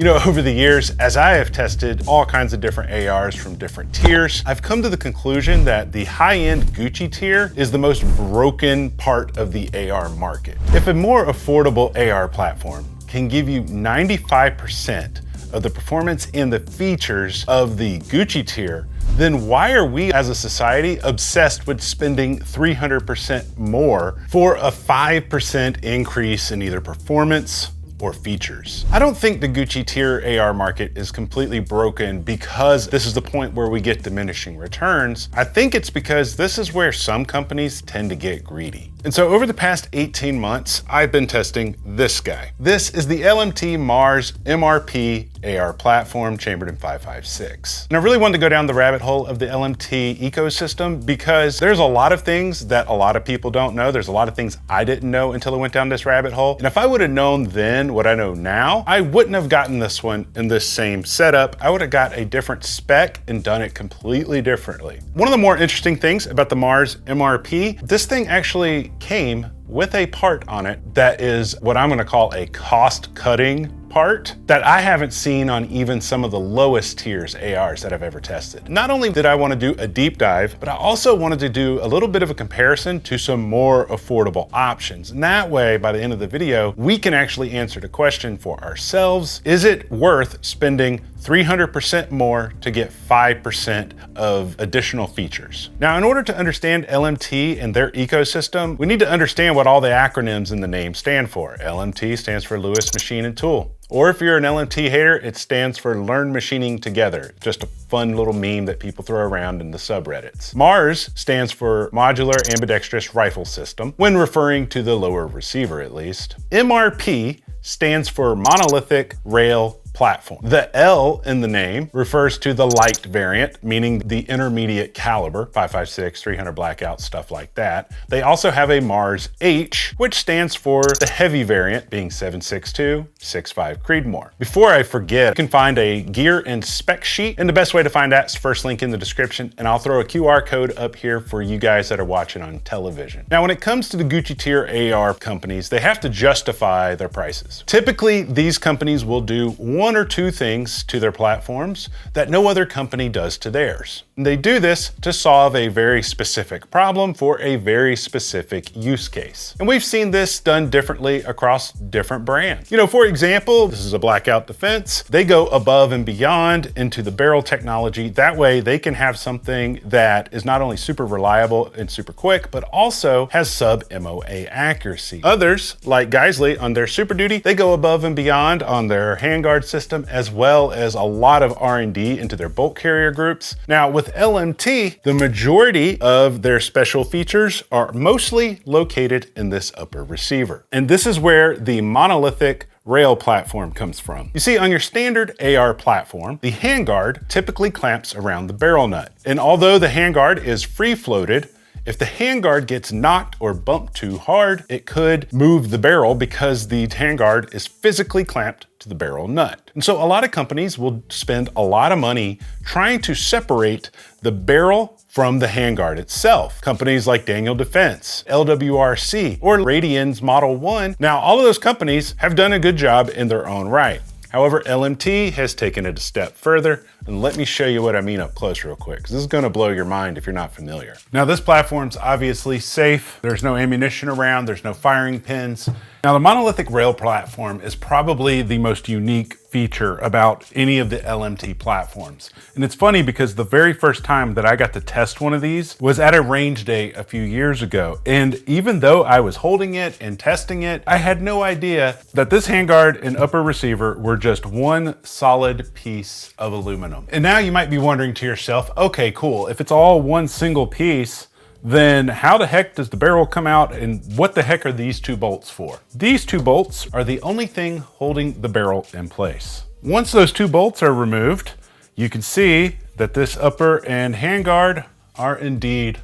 You know, over the years, as I have tested all kinds of different ARs from different tiers, I've come to the conclusion that the high-end Gucci tier is the most broken part of the AR market. If a more affordable AR platform can give you 95% of the performance and the features of the Gucci tier, then why are we as a society obsessed with spending 300% more for a 5% increase in either performance or features? I don't think the Gucci tier AR market is completely broken because this is the point where we get diminishing returns. I think it's because this is where some companies tend to get greedy. And so over the past 18 months, I've been testing this guy. This is the LMT Mars MRP AR platform chambered in 556. And I really wanted to go down the rabbit hole of the LMT ecosystem because there's a lot of things that a lot of people don't know. There's a lot of things I didn't know until I went down this rabbit hole. And if I would have known then what I know now, I wouldn't have gotten this one in this same setup. I would have got a different spec and done it completely differently. One of the more interesting things about the Mars MRP, this thing actually came with a part on it that is what I'm going to call a cost-cutting part that I haven't seen on even some of the lowest tiers ARs that I've ever tested. Not only did I want to do a deep dive, but I also wanted to do a little bit of a comparison to some more affordable options. And that way, by the end of the video, we can actually answer the question for ourselves. Is it worth spending 300% more to get 5% of additional features? Now, in order to understand LMT and their ecosystem, we need to understand what all the acronyms in the name stand for. LMT stands for Lewis Machine and Tool. Or if you're an LMT hater, it stands for Learn Machining Together. Just a fun little meme that people throw around in the subreddits. MARS stands for Modular Ambidextrous Rifle System, when referring to the lower receiver at least. MRP stands for Monolithic Rail Platform. The L in the name refers to the light variant, meaning the intermediate caliber, 5.56, 300 blackout, stuff like that. They also have a Mars H, which stands for the heavy variant, being 7.62, 6.5 Creedmoor. Before I forget, you can find a gear and spec sheet, and the best way to find that is first link in the description, and I'll throw a QR code up here for you guys that are watching on television. Now, when it comes to the Gucci tier AR companies, they have to justify their prices. Typically, these companies will do one or two things to their platforms that no other company does to theirs. And they do this to solve a very specific problem for a very specific use case. And we've seen this done differently across different brands. You know, for example, this is a blackout defense. They go above and beyond into the barrel technology. That way they can have something that is not only super reliable and super quick, but also has sub MOA accuracy. Others, like Geisley on their Super Duty, they go above and beyond on their handguard system, as well as a lot of R&D into their bolt carrier groups. Now with LMT, the majority of their special features are mostly located in this upper receiver. And this is where the monolithic rail platform comes from. You see, on your standard AR platform, the handguard typically clamps around the barrel nut. And although the handguard is free floated, if the handguard gets knocked or bumped too hard, it could move the barrel because the handguard is physically clamped to the barrel nut. And so a lot of companies will spend a lot of money trying to separate the barrel from the handguard itself. Companies like Daniel Defense, LWRC, or Radian's Model 1. Now, all of those companies have done a good job in their own right. However, LMT has taken it a step further, and let me show you what I mean up close real quick, because this is going to blow your mind if you're not familiar. Now, this platform's obviously safe. There's no ammunition around, there's no firing pins. Now, the monolithic rail platform is probably the most unique feature about any of the LMT platforms. And it's funny because the very first time that I got to test one of these was at a range day a few years ago. And even though I was holding it and testing it, I had no idea that this handguard and upper receiver were just one solid piece of aluminum. And now you might be wondering to yourself, okay, cool. If it's all one single piece, then how the heck does the barrel come out, and what the heck are these two bolts for? These two bolts are the only thing holding the barrel in place. Once those two bolts are removed, you can see that this upper and handguard are indeed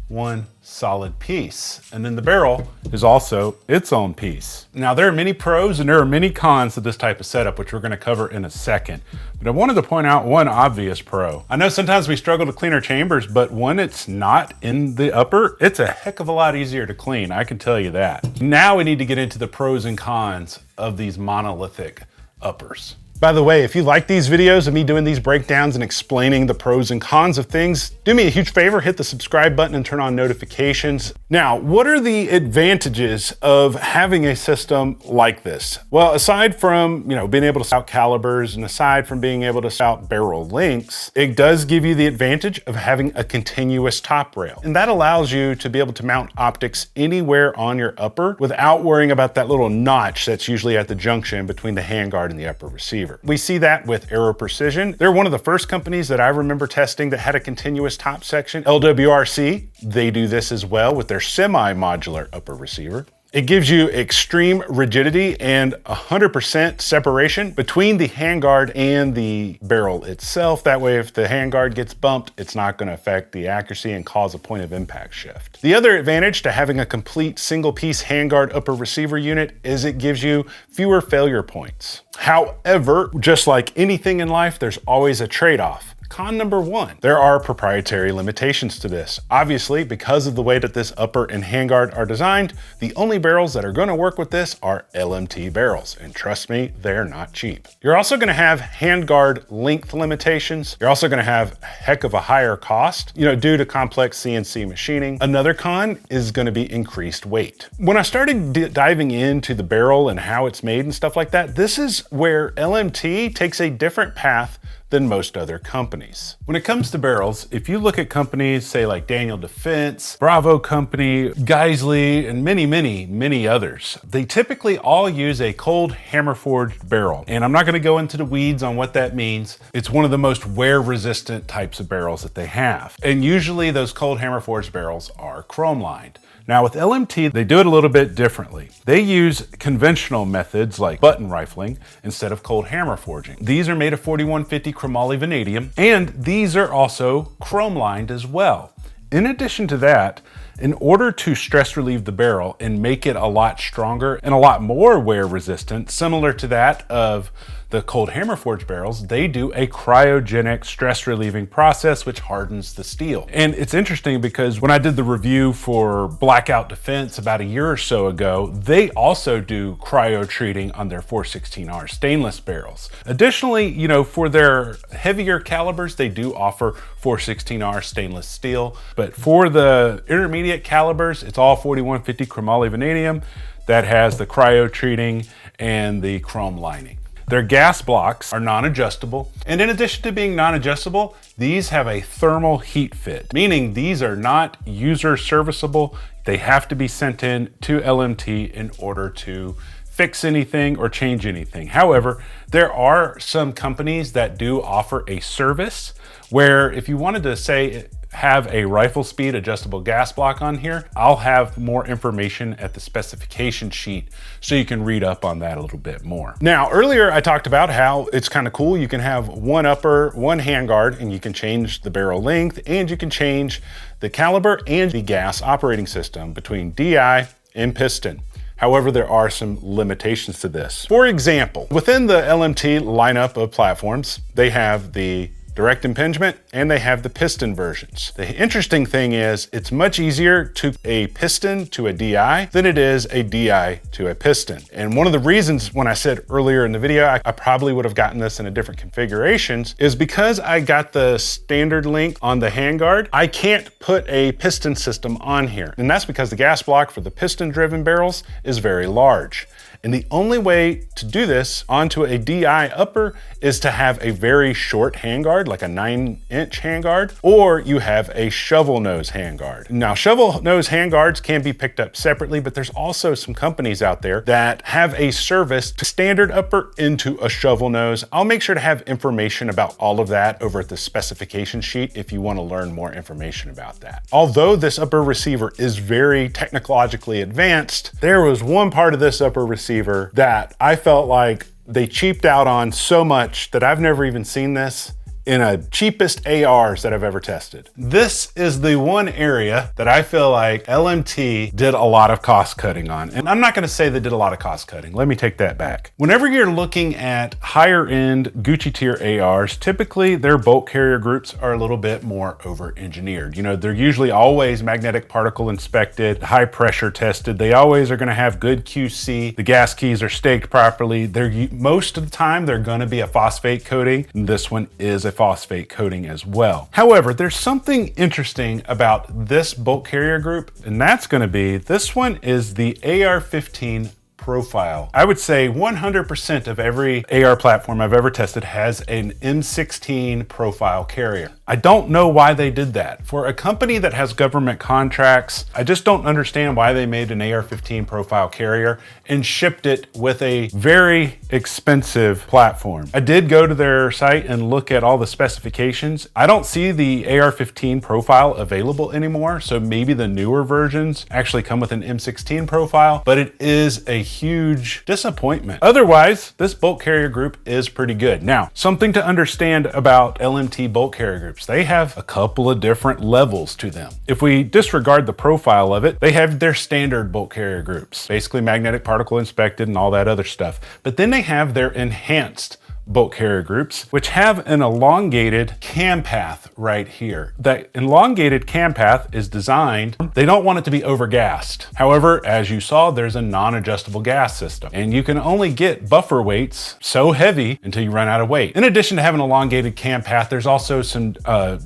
one solid piece. And then the barrel is also its own piece. Now, there are many pros and there are many cons to this type of setup, which we're going to cover in a second. But I wanted to point out one obvious pro. I know sometimes we struggle to clean our chambers, but when it's not in the upper, it's a heck of a lot easier to clean, I can tell you that. Now we need to get into the pros and cons of these monolithic uppers. By the way, if you like these videos of me doing these breakdowns and explaining the pros and cons of things, do me a huge favor, hit the subscribe button and turn on notifications. Now, what are the advantages of having a system like this? Well, aside from, being able to spout calibers and aside from being able to spout barrel lengths, it does give you the advantage of having a continuous top rail. And that allows you to be able to mount optics anywhere on your upper without worrying about that little notch that's usually at the junction between the handguard and the upper receiver. We see that with Aero Precision. They're one of the first companies that I remember testing that had a continuous top section. LWRC, they do this as well with their semi-modular upper receiver. It gives you extreme rigidity and 100% separation between the handguard and the barrel itself. That way, if the handguard gets bumped, it's not going to affect the accuracy and cause a point of impact shift. The other advantage to having a complete single-piece handguard upper receiver unit is it gives you fewer failure points. However, just like anything in life, there's always a trade-off. Con number one, there are proprietary limitations to this. Obviously, because of the way that this upper and handguard are designed, the only barrels that are going to work with this are LMT barrels. And trust me, they're not cheap. You're also going to have handguard length limitations. You're also going to have a heck of a higher cost, due to complex CNC machining. Another con is going to be increased weight. When I started diving into the barrel and how it's made and stuff like that, this is where LMT takes a different path than most other companies. When it comes to barrels, if you look at companies, say like Daniel Defense, Bravo Company, Geisley, and many others, they typically all use a cold hammer forged barrel. And I'm not gonna go into the weeds on what that means. It's one of the most wear resistant types of barrels that they have. And usually those cold hammer forged barrels are chrome lined. Now with LMT, they do it a little bit differently. They use conventional methods like button rifling instead of cold hammer forging. These are made of 4150 chromoly vanadium, and these are also chrome lined as well. In addition to that, in order to stress relieve the barrel and make it a lot stronger and a lot more wear resistant, similar to that of the cold hammer forged barrels, they do a cryogenic stress relieving process which hardens the steel. And it's interesting because when I did the review for Blackout Defense about a year or so ago, they also do cryo treating on their 416R stainless barrels. Additionally, for their heavier calibers, they do offer 416R stainless steel, but for the intermediate calibers, it's all 4150 chromoly vanadium that has the cryo treating and the chrome lining. Their gas blocks are non-adjustable, and in addition to being non-adjustable, these have a thermal heat fit, meaning these are not user serviceable. They have to be sent in to LMT in order to fix anything or change anything. However, there are some companies that do offer a service where if you wanted to say have a rifle speed adjustable gas block on here, I'll have more information at the specification sheet so you can read up on that a little bit more. Now, earlier I talked about how it's kind of cool. You can have one upper, one handguard, and you can change the barrel length, and you can change the caliber and the gas operating system between DI and piston. However, there are some limitations to this. For example, within the LMT lineup of platforms, they have the direct impingement, and they have the piston versions. The interesting thing is it's much easier to a piston to a DI than it is a DI to a piston. And one of the reasons when I said earlier in the video, I probably would have gotten this in a different configurations is because I got the standard length on the handguard, I can't put a piston system on here. And that's because the gas block for the piston driven barrels is very large. And the only way to do this onto a DI upper is to have a very short handguard, like a 9-inch handguard, or you have a shovel nose handguard. Now, shovel nose handguards can be picked up separately, but there's also some companies out there that have a service to standard upper into a shovel nose. I'll make sure to have information about all of that over at the specification sheet if you want to learn more information about that. Although this upper receiver is very technologically advanced, there was one part of this upper receiver that I felt like they cheaped out on so much that I've never even seen this in a cheapest ARs that I've ever tested. This is the one area that I feel like LMT did a lot of cost cutting on. And I'm not gonna say they did a lot of cost cutting. Let me take that back. Whenever you're looking at higher end Gucci tier ARs, typically their bolt carrier groups are a little bit more over engineered. You know, they're usually always magnetic particle inspected, high pressure tested. They always are gonna have good QC. The gas keys are staked properly. Most of the time, they're gonna be a phosphate coating. This one is a phosphate coating as well. However, there's something interesting about this bolt carrier group, and that's gonna be, this one is the AR15 profile. I would say 100% of every AR platform I've ever tested has an M16 profile carrier. I don't know why they did that. For a company that has government contracts, I just don't understand why they made an AR15 profile carrier and shipped it with a very expensive platform. I did go to their site and look at all the specifications. I don't see the AR15 profile available anymore, so maybe the newer versions actually come with an M16 profile, but it is a huge disappointment. Otherwise, this bolt carrier group is pretty good. Now, something to understand about LMT bolt carrier groups. They have a couple of different levels to them. If we disregard the profile of it, they have their standard bolt carrier groups, basically magnetic particle inspected and all that other stuff. But then they have their enhanced bolt carrier groups, which have an elongated cam path right here. That elongated cam path is designed, they don't want it to be overgassed. However, as you saw, there's a non-adjustable gas system, and you can only get buffer weights so heavy until you run out of weight. In addition to having an elongated cam path, there's also some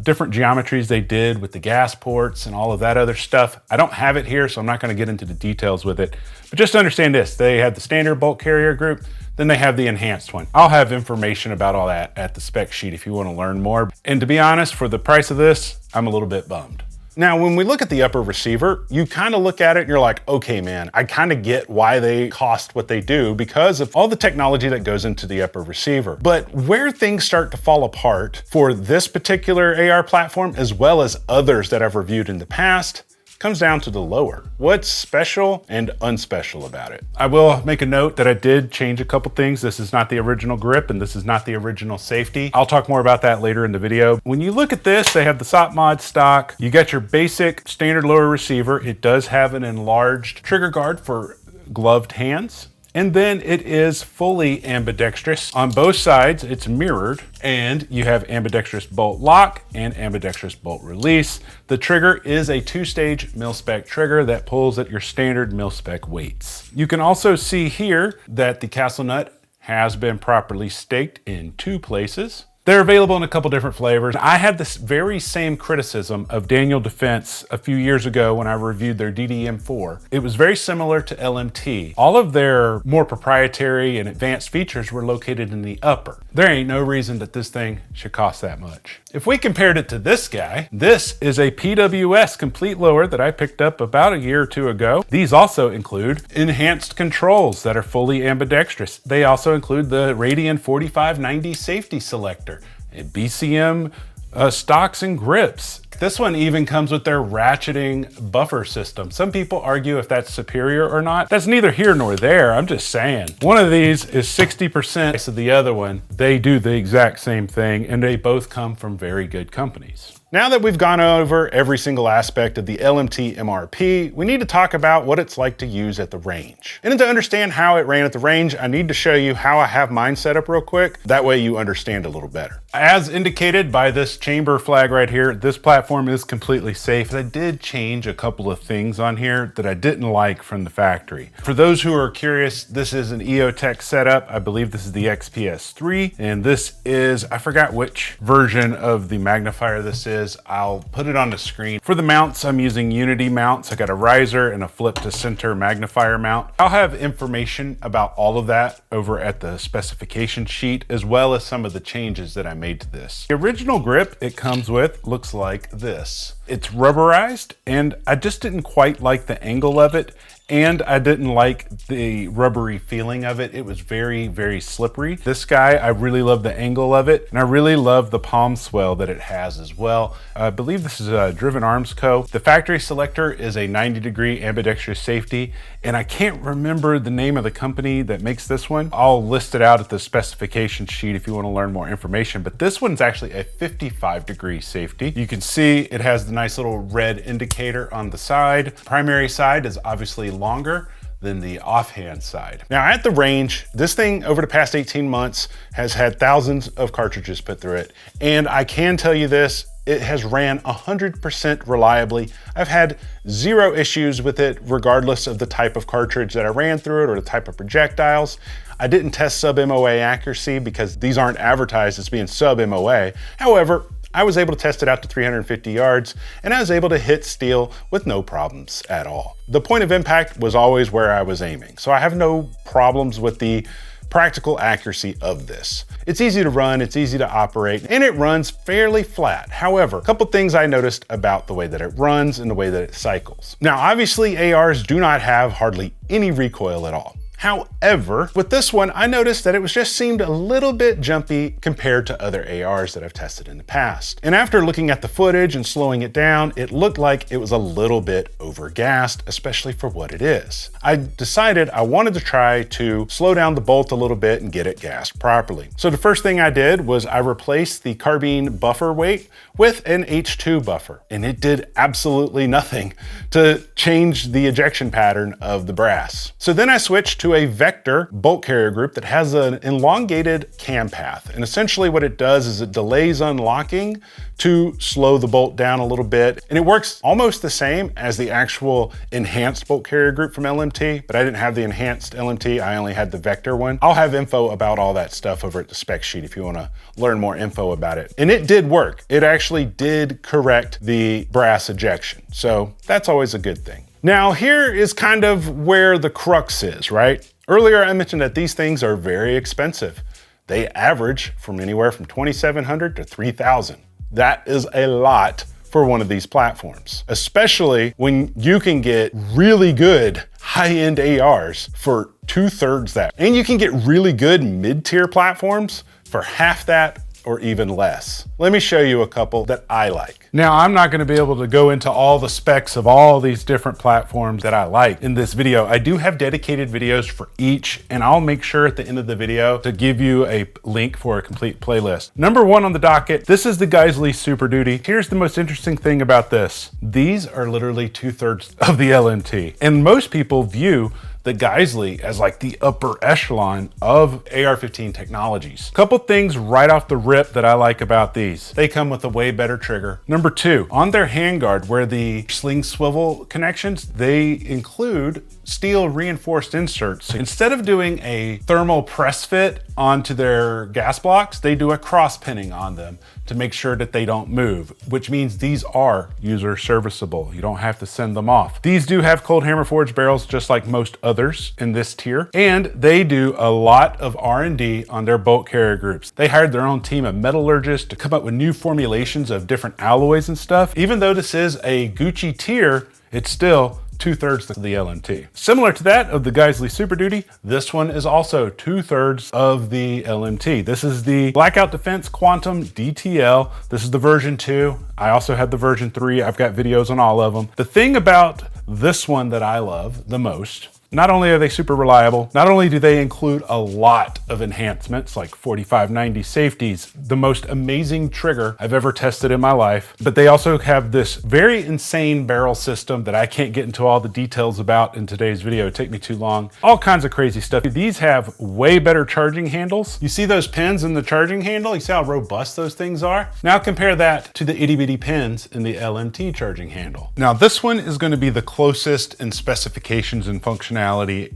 different geometries they did with the gas ports and all of that other stuff. I don't have it here, so I'm not gonna get into the details with it, but just understand this, they have the standard bolt carrier group, then they have the enhanced one. I'll have information about all that at the spec sheet if you want to learn more. And to be honest, for the price of this, I'm a little bit bummed. Now, when we look at the upper receiver, you kind of look at it and you're like, okay, man, I kind of get why they cost what they do because of all the technology that goes into the upper receiver. But where things start to fall apart for this particular AR platform, as well as others that I've reviewed in the past, comes down to the lower. What's special and unspecial about it? I will make a note that I did change a couple things. This is not the original grip and this is not the original safety. I'll talk more about that later in the video. When you look at this, they have the SOP mod stock. You got your basic standard lower receiver. It does have an enlarged trigger guard for gloved hands. And then it is fully ambidextrous. On both sides, it's mirrored, and you have ambidextrous bolt lock and ambidextrous bolt release. The trigger is a 2-stage mil-spec trigger that pulls at your standard mil-spec weights. You can also see here that the castle nut has been properly staked in 2 places. They're available in a couple different flavors. I had this very same criticism of Daniel Defense a few years ago when I reviewed their DDM4. It was very similar to LMT. All of their more proprietary and advanced features were located in the upper. There ain't no reason that this thing should cost that much. If we compared it to this guy, this is a PWS complete lower that I picked up about a year or 2 ago. These also include enhanced controls that are fully ambidextrous. They also include the Radian 4590 safety selector, BCM stocks and grips. This one even comes with their ratcheting buffer system. Some people argue if that's superior or not. That's neither here nor there. I'm just saying. One of these is 60% of the other one. They do the exact same thing, and they both come from very good companies. Now that we've gone over every single aspect of the LMT MRP, we need to talk about what it's like to use at the range. And to understand how it ran at the range, I need to show you how I have mine set up real quick. That way you understand a little better. As indicated by this chamber flag right here, this platform is completely safe. I did change a couple of things on here that I didn't like from the factory. For those who are curious, this is an EOTech setup. I believe this is the XPS3, and this is, I forgot which version of the magnifier this is. I'll put it on the screen. For the mounts, I'm using Unity mounts. I got a riser and a flip to center magnifier mount. I'll have information about all of that over at the specification sheet, as well as some of the changes that I made to this. The original grip it comes with looks like this. It's rubberized, and I just didn't quite like the angle of it, and I didn't like the rubbery feeling of it. It was very, very slippery. This guy, I really love the angle of it, and I really love the palm swell that it has as well. I believe this is Driven Arms Co. The factory selector is a 90-degree ambidextrous safety, and I can't remember the name of the company that makes this one. I'll list it out at the specification sheet if you want to learn more information, but this one's actually a 55-degree safety. You can see it has the nice little red indicator on the side. Primary side is obviously longer than the offhand side. Now at the range, this thing over the past 18 months has had thousands of cartridges put through it. And I can tell you this, it has ran 100% reliably. I've had zero issues with it, regardless of the type of cartridge that I ran through it or the type of projectiles. I didn't test sub-MOA accuracy because these aren't advertised as being sub-MOA. However, I was able to test it out to 350 yards, and I was able to hit steel with no problems at all. The point of impact was always where I was aiming, so I have no problems with the practical accuracy of this. It's easy to run, it's easy to operate, and it runs fairly flat. However, a couple things I noticed about the way that it runs and the way that it cycles. Now, obviously, ARs do not have hardly any recoil at all. However, with this one, I noticed that it just seemed a little bit jumpy compared to other ARs that I've tested in the past. And after looking at the footage and slowing it down, it looked like it was a little bit over-gassed, especially for what it is. I decided I wanted to try to slow down the bolt a little bit and get it gassed properly. So the first thing I did was I replaced the carbine buffer weight with an H2 buffer, and it did absolutely nothing to change the ejection pattern of the brass. So then I switched to a vector bolt carrier group that has an elongated cam path. And essentially what it does is it delays unlocking to slow the bolt down a little bit. And it works almost the same as the actual enhanced bolt carrier group from LMT, but I didn't have the enhanced LMT, I only had the vector one. I'll have info about all that stuff over at the spec sheet if you wanna learn more info about it. And it did work. It actually did correct the brass ejection. So that's always a good thing. Now here is kind of where the crux is, right? Earlier I mentioned that these things are very expensive. They average from anywhere from $2,700 to $3,000. That is a lot for one of these platforms, especially when you can get really good high-end ARs for 2/3 that. And you can get really good mid-tier platforms for half that or even less. Let me show you a couple that I like. Now, I'm not gonna be able to go into all the specs of all these different platforms that I like in this video. I do have dedicated videos for each, and I'll make sure at the end of the video to give you a link for a complete playlist. Number one on the docket, this is the Geissele Super Duty. Here's the most interesting thing about this. These are literally 2/3 of the LMT, and most people view the Geissele as like the upper echelon of AR-15 technologies. Couple things right off the rip that I like about these. They come with a way better trigger. Number two, on their handguard where the sling swivel connections, they include steel reinforced inserts. Instead of doing a thermal press fit onto their gas blocks, they do a cross pinning on them to make sure that they don't move, which means these are user serviceable. You don't have to send them off. These do have cold hammer forged barrels just like most others in this tier, and they do a lot of R&D on their bolt carrier groups. They hired their own team of metallurgists to come up with new formulations of different alloys and stuff. Even though this is a Gucci tier, it's still 2/3 of the LMT. Similar to that of the Geissele Super Duty, this one is also 2/3 of the LMT. This is the Blackout Defense Quantum DTL. This is the version 2. I also had the version 3. I've got videos on all of them. The thing about this one that I love the most, not only are they super reliable, not only do they include a lot of enhancements like 4590 safeties, the most amazing trigger I've ever tested in my life, but they also have this very insane barrel system that I can't get into all the details about in today's video. It'd take me too long. All kinds of crazy stuff. These have way better charging handles. You see those pins in the charging handle? You see how robust those things are? Now compare that to the itty bitty pins in the LMT charging handle. Now this one is going to be the closest in specifications and functionality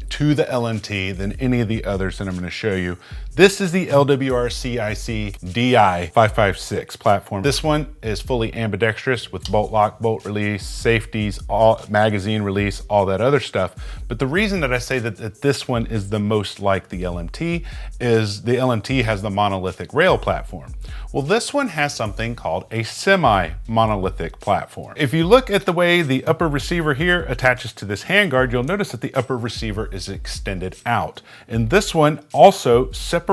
to the LMT than any of the others that I'm going to show you. This is the LWR-CIC DI556 platform. This one is fully ambidextrous with bolt lock, bolt release, safeties, all magazine release, all that other stuff. But the reason that I say that this one is the most like the LMT is the LMT has the monolithic rail platform. Well, this one has something called a semi-monolithic platform. If you look at the way the upper receiver here attaches to this handguard, you'll notice that the upper receiver is extended out. And this one also separates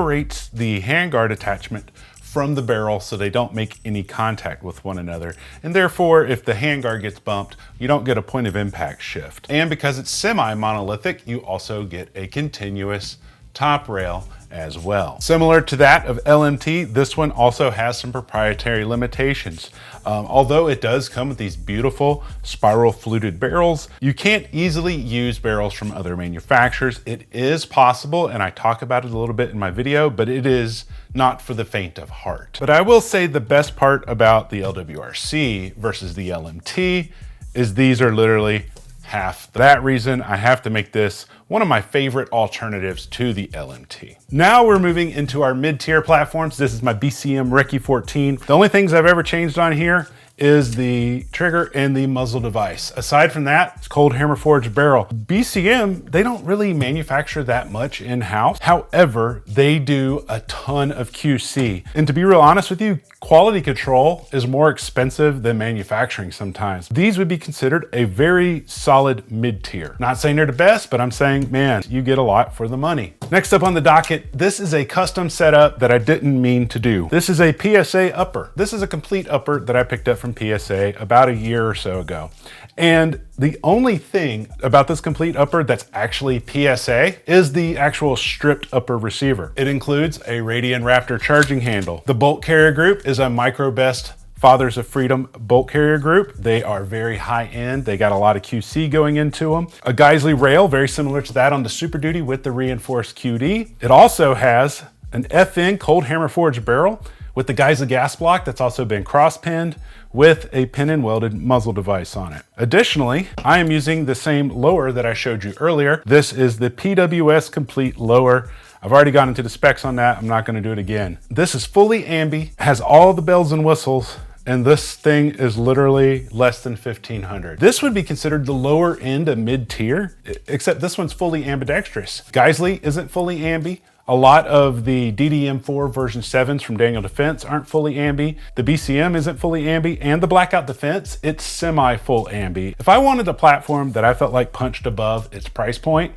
the handguard attachment from the barrel so they don't make any contact with one another. And therefore, if the handguard gets bumped, you don't get a point of impact shift. And because it's semi-monolithic, you also get a continuous top rail as well. Similar to that of LMT, this one also has some proprietary limitations. Although it does come with these beautiful spiral fluted barrels, you can't easily use barrels from other manufacturers. It is possible, and I talk about it a little bit in my video, but it is not for the faint of heart. But I will say the best part about the LWRC versus the LMT is these are literally half. For that reason, I have to make this one of my favorite alternatives to the LMT. Now we're moving into our mid-tier platforms. This is my BCM Recce 14. The only things I've ever changed on here is the trigger and the muzzle device. Aside from that, it's cold hammer forged barrel. BCM, they don't really manufacture that much in-house. However, they do a ton of QC. And to be real honest with you, quality control is more expensive than manufacturing sometimes. These would be considered a very solid mid-tier. Not saying they're the best, but I'm saying, man, you get a lot for the money. Next up on the docket, this is a custom setup that I didn't mean to do. This is a PSA upper. This is a complete upper that I picked up from PSA about a year or so ago. And the only thing about this complete upper that's actually PSA is the actual stripped upper receiver. It includes a Radian Raptor charging handle. The bolt carrier group is a MicroBest Fathers of Freedom bolt carrier group. They are very high end. They got a lot of QC going into them. A Geisley rail, very similar to that on the Super Duty with the reinforced QD. It also has an FN cold hammer forged barrel with the Geisley gas block that's also been cross-pinned with a pin and welded muzzle device on it. Additionally, I am using the same lower that I showed you earlier. This is the PWS Complete Lower. I've already gone into the specs on that. I'm not gonna do it again. This is fully ambi, has all the bells and whistles, and this thing is literally less than $1,500. This would be considered the lower end of mid-tier, except this one's fully ambidextrous. Geisley isn't fully ambi. A lot of the DDM4 version 7s from Daniel Defense aren't fully ambi. The BCM isn't fully ambi, and the Blackout Defense, it's semi-full ambi. If I wanted a platform that I felt like punched above its price point,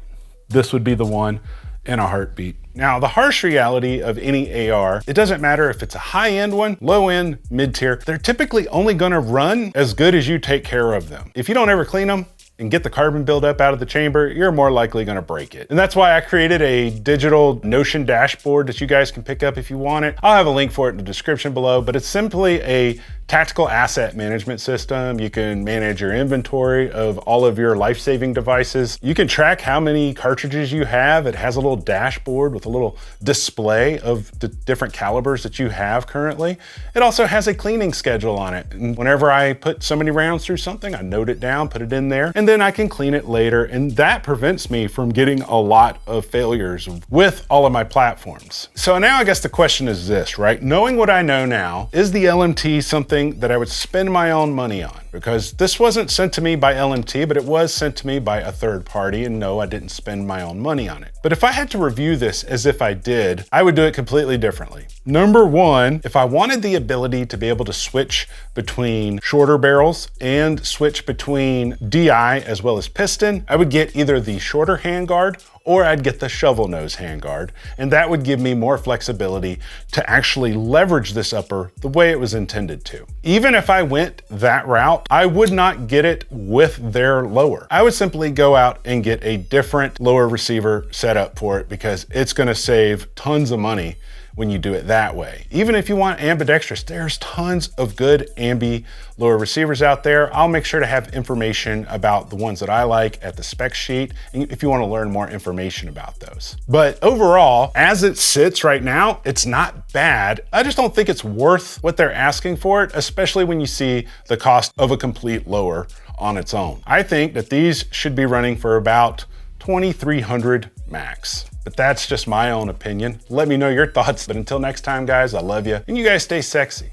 this would be the one in a heartbeat. Now, the harsh reality of any AR, it doesn't matter if it's a high-end one, low-end, mid-tier, they're typically only gonna run as good as you take care of them. If you don't ever clean them and get the carbon buildup out of the chamber, you're more likely gonna break it. And that's why I created a digital Notion dashboard that you guys can pick up if you want it. I'll have a link for it in the description below, but it's simply a tactical asset management system. You can manage your inventory of all of your life-saving devices. You can track how many cartridges you have. It has a little dashboard with a little display of the different calibers that you have currently. It also has a cleaning schedule on it. And whenever I put so many rounds through something, I note it down, put it in there, and then I can clean it later. And that prevents me from getting a lot of failures with all of my platforms. So now I guess the question is this, right? Knowing what I know now, is the LMT something that I would spend my own money on? Because this wasn't sent to me by LMT, but it was sent to me by a third party, and no, I didn't spend my own money on it. But if I had to review this as if I did, I would do it completely differently. Number one, if I wanted the ability to be able to switch between shorter barrels and switch between DI as well as piston, I would get either the shorter handguard or I'd get the shovel nose handguard, and that would give me more flexibility to actually leverage this upper the way it was intended to. Even if I went that route, I would not get it with their lower. I would simply go out and get a different lower receiver set up for it because it's gonna save tons of money when you do it that way. Even if you want ambidextrous, there's tons of good ambi lower receivers out there. I'll make sure to have information about the ones that I like at the spec sheet if you want to learn more information about those. But overall, as it sits right now, it's not bad. I just don't think it's worth what they're asking for it, especially when you see the cost of a complete lower on its own. I think that these should be running for about $2,300 max. But that's just my own opinion. Let me know your thoughts. But until next time, guys, I love you. And you guys stay sexy.